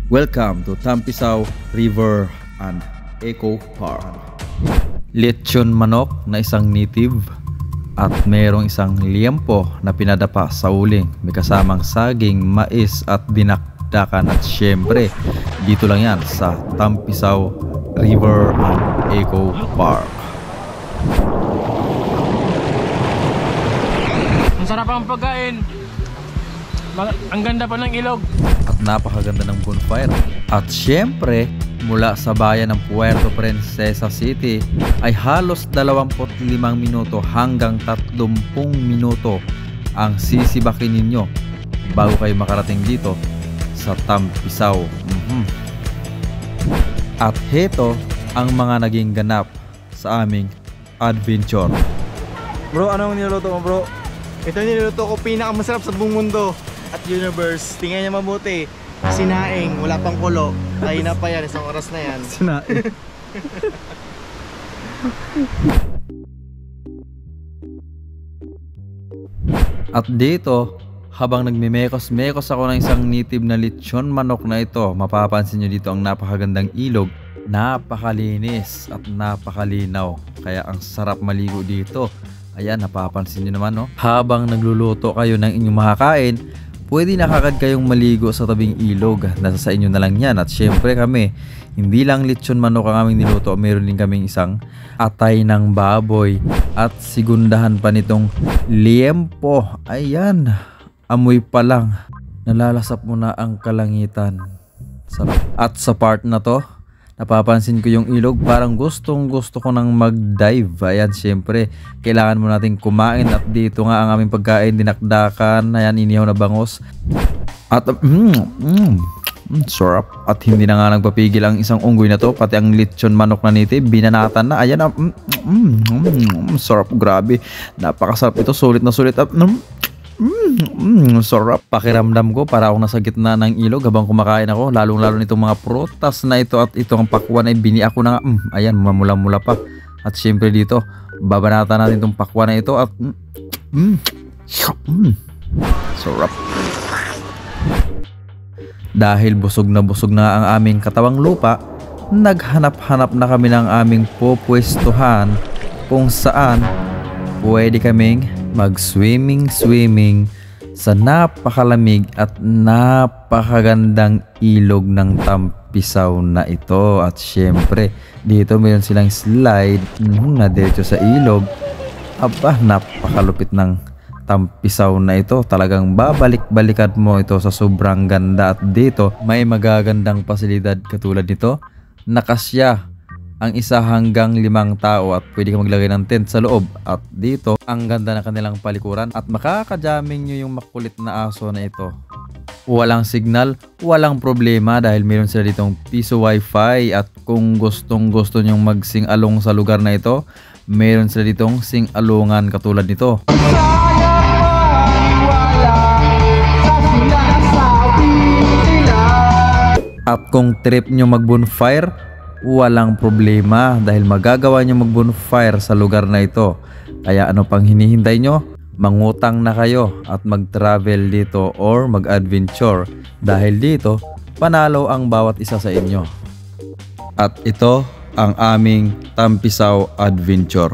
Welcome to Tampisaw River and Eco Park. Lechon manok na isang native at mayroong isang liempo na pinadapa sa uling. May kasamang saging, mais at dinakdakan at syempre dito lang yan sa Tampisaw River and Eco Park. Ang sarap ang pagkain. Ang ganda pa ng ilog. At napakaganda ng bonfire. At syempre, mula sa bayan ng Puerto Princesa City ay halos 25 minuto hanggang 30 minuto ang sisibakin ninyo bago kayo makarating dito sa Tampisaw. At heto ang mga naging ganap sa aming adventure. Bro, anong niluto mo, bro? Ito niluto ko, pinakamasarap sa buong mundo at universe. Tingnan niya mabuti. Sinaing, wala pang kulo. Tayo na pa yan, isang oras na yan. Sinaing. At dito, habang nagmimekos-mekos ako ng isang native na lechon manok na ito, mapapansin nyo dito ang napakagandang ilog. Napakalinis at napakalinaw. Kaya ang sarap maligo dito. Ayan, napapansin nyo naman, no? Habang nagluluto kayo ng inyong makakain, pwede nakakad kayong maligo sa tabing ilog. Nasa sa inyo na lang yan. At syempre kami, hindi lang lechon manok ang aming niluto, meron din kaming isang atay ng baboy. At sigundahan pa nitong liempo. Ayan, amoy pa lang, nalalasap mo na ang kalangitan. Sarap. At sa part na to, napapansin ko yung ilog, parang gustong gusto ko nang mag-dive. Ayan, syempre, kailangan mo nating kumain. At dito nga ang aming pagkain, dinakdakan. Ayan, inihaw na bangos. At sarap. At hindi na nga nagpapigil ang isang unggoy na to. Pati ang lechon manok na native, binanatan na. Ayan, sarap, grabe. Napakasarap ito, sulit na sulit. Sarap. Pakiramdam ko para akong nasa gitna ng ilog habang kumakain ako, lalong-lalo nitong mga prutas na ito. At itong pakwan ay bini ako na nga. Ayan, mamula-mula pa. At syempre dito, babanatan natin itong pakwan na ito. At sarap. Dahil busog na ang aming katawang lupa, naghanap-hanap na kami ng aming pupwestuhan kung saan pwede kaming mag-swimming sa napakalamig at napakagandang ilog ng Tampisaw na ito. At syempre dito mayroon silang slide na diretso sa ilog. Aba, napakalupit ng Tampisaw na ito. Talagang babalik-balikan mo ito sa sobrang ganda. At dito may magagandang pasilidad katulad nito. Nakasya ang 1 hanggang 5 tao at pwede ka maglagay ng tent sa loob. At dito, ang ganda na kanilang palikuran at makakajaming nyo yung makulit na aso na ito. Walang signal, walang problema dahil meron sila ditong piso wifi. At kung gustong gusto nyong magsing-along sa lugar na ito, meron sila ditong sing-alungan katulad nito. At kung trip nyo mag-bonfire, walang problema dahil magagawa nyo mag-bonfire sa lugar na ito. Kaya ano pang hinihintay nyo? Mangutang na kayo at mag-travel dito or mag-adventure. Dahil dito, panalo ang bawat isa sa inyo. At ito ang aming Tampisaw Adventure.